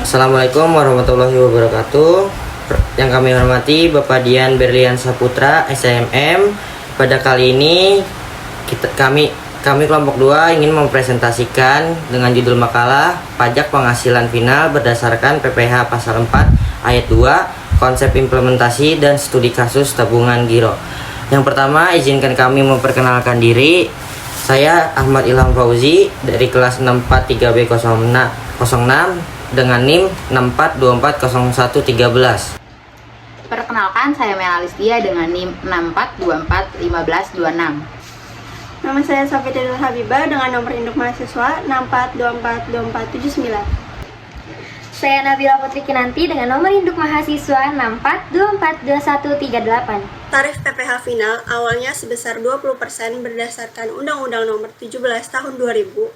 Assalamualaikum warahmatullahi wabarakatuh. Yang kami hormati Bapak Dian Berlian Saputra, SMM. Pada kali ini kami kelompok 2 ingin mempresentasikan dengan judul makalah Pajak Penghasilan Final berdasarkan PPh Pasal 4 Ayat 2, Konsep Implementasi dan Studi Kasus Tabungan Giro. Yang pertama, izinkan kami memperkenalkan diri. Saya Ahmad Ilham Fauzi dari kelas 643B06 dengan NIM 64240113. Perkenalkan, saya Melalis Dia dengan NIM 64241526. Nama saya Safiatul Habibah dengan nomor induk mahasiswa 64242479. Saya Nabila Putri Kinanti dengan nomor induk mahasiswa 64242138. Tarif PPh final awalnya sebesar 20% berdasarkan Undang-Undang Nomor 17 Tahun 2000.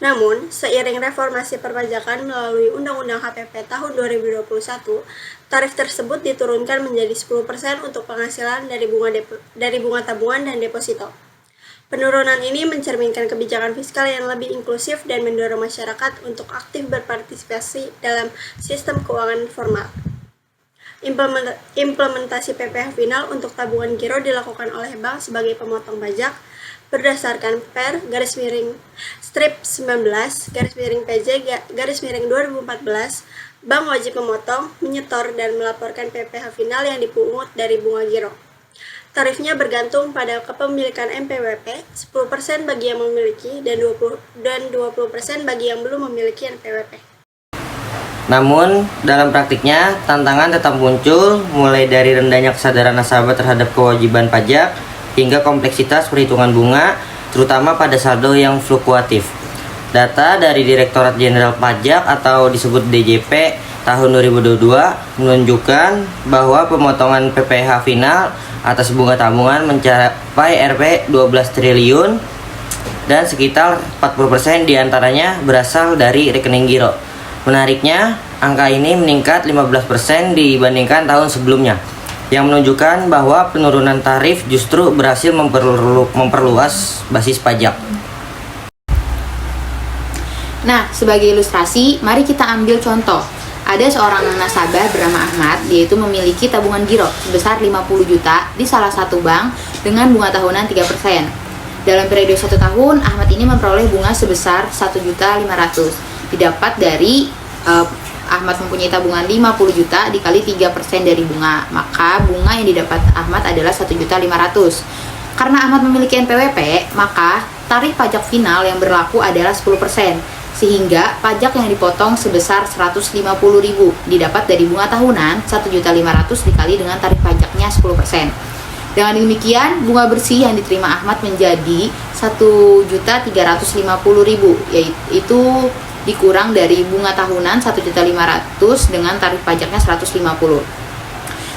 Namun, seiring reformasi perpajakan melalui Undang-Undang HPP tahun 2021, tarif tersebut diturunkan menjadi 10% untuk penghasilan dari bunga tabungan dan deposito. Penurunan ini mencerminkan kebijakan fiskal yang lebih inklusif dan mendorong masyarakat untuk aktif berpartisipasi dalam sistem keuangan formal. Implementasi PPh final untuk tabungan giro dilakukan oleh bank sebagai pemotong pajak berdasarkan Per/19/PJ/2014. Bank wajib memotong, menyetor, dan melaporkan PPh final yang dipungut dari bunga giro. Tarifnya bergantung pada kepemilikan NPWP, 10% bagi yang memiliki dan 20% bagi yang belum memiliki NPWP. Namun, dalam praktiknya, tantangan tetap muncul mulai dari rendahnya kesadaran nasabah terhadap kewajiban pajak hingga kompleksitas perhitungan bunga, terutama pada saldo yang fluktuatif. Data dari Direktorat Jenderal Pajak atau disebut DJP tahun 2022 menunjukkan bahwa pemotongan PPh final atas bunga tabungan mencapai Rp 12 triliun dan sekitar 40% diantaranya berasal dari rekening giro. Menariknya, angka ini meningkat 15% dibandingkan tahun sebelumnya, yang menunjukkan bahwa penurunan tarif justru berhasil memperluas basis pajak. Nah, sebagai ilustrasi, mari kita ambil contoh. Ada seorang nasabah bernama Ahmad, yaitu memiliki tabungan giro sebesar 50 juta di salah satu bank dengan bunga tahunan 3%. Dalam periode 1 tahun, Ahmad ini memperoleh bunga sebesar 1.500.000. Didapat dari Ahmad mempunyai tabungan 50 juta dikali 3% dari bunga, maka bunga yang didapat Ahmad adalah 1.500.000. Karena Ahmad memiliki NPWP, maka tarif pajak final yang berlaku adalah 10%. Sehingga pajak yang dipotong sebesar 150.000 didapat dari bunga tahunan 1.500.000 dikali dengan tarif pajaknya 10%. Dengan demikian, bunga bersih yang diterima Ahmad menjadi 1.350.000, yaitu dikurang dari bunga tahunan 1.500.000 dengan tarif pajaknya 150.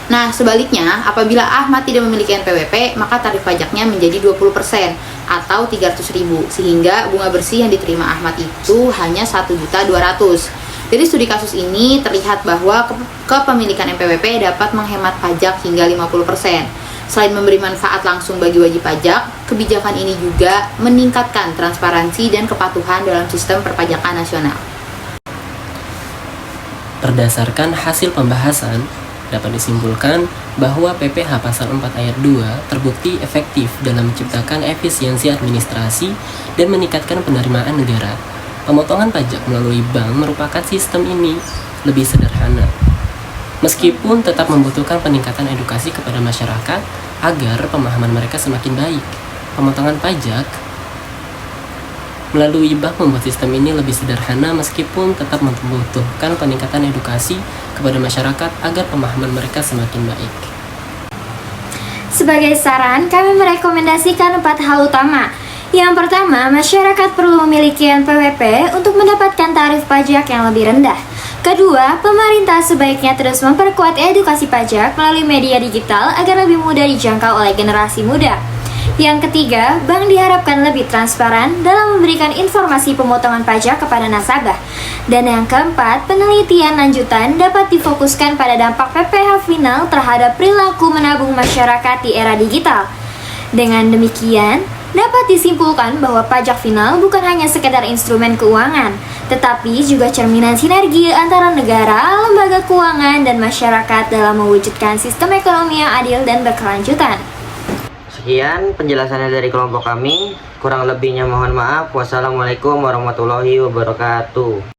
Nah, sebaliknya, apabila Ahmad tidak memiliki NPWP, maka tarif pajaknya menjadi 20% atau 300.000, sehingga bunga bersih yang diterima Ahmad itu hanya 1.200.000. Dari studi kasus ini terlihat bahwa kepemilikan NPWP dapat menghemat pajak hingga 50%. Selain memberi manfaat langsung bagi wajib pajak, kebijakan ini juga meningkatkan transparansi dan kepatuhan dalam sistem perpajakan nasional. Berdasarkan hasil pembahasan, dapat disimpulkan bahwa PPh Pasal 4 Ayat 2 terbukti efektif dalam menciptakan efisiensi administrasi dan meningkatkan penerimaan negara. Pemotongan pajak melalui bank merupakan sistem ini lebih sederhana, meskipun tetap membutuhkan peningkatan edukasi kepada masyarakat agar pemahaman mereka semakin baik. Pemotongan pajak melalui bank membuat sistem ini lebih sederhana meskipun tetap membutuhkan peningkatan edukasi kepada masyarakat agar pemahaman mereka semakin baik. Sebagai saran, kami merekomendasikan 4 hal utama. Yang pertama, masyarakat perlu memiliki NPWP untuk mendapatkan tarif pajak yang lebih rendah. Kedua, pemerintah sebaiknya terus memperkuat edukasi pajak melalui media digital agar lebih mudah dijangkau oleh generasi muda. Yang ketiga, bank diharapkan lebih transparan dalam memberikan informasi pemotongan pajak kepada nasabah. Dan yang keempat, penelitian lanjutan dapat difokuskan pada dampak PPh final terhadap perilaku menabung masyarakat di era digital. Dengan demikian, Dapat disimpulkan bahwa pajak final bukan hanya sekedar instrumen keuangan, tetapi juga cerminan sinergi antara negara, lembaga keuangan, dan masyarakat dalam mewujudkan sistem ekonomi yang adil dan berkelanjutan. Sekian penjelasannya dari kelompok kami. Kurang lebihnya mohon maaf. Wassalamualaikum warahmatullahi wabarakatuh.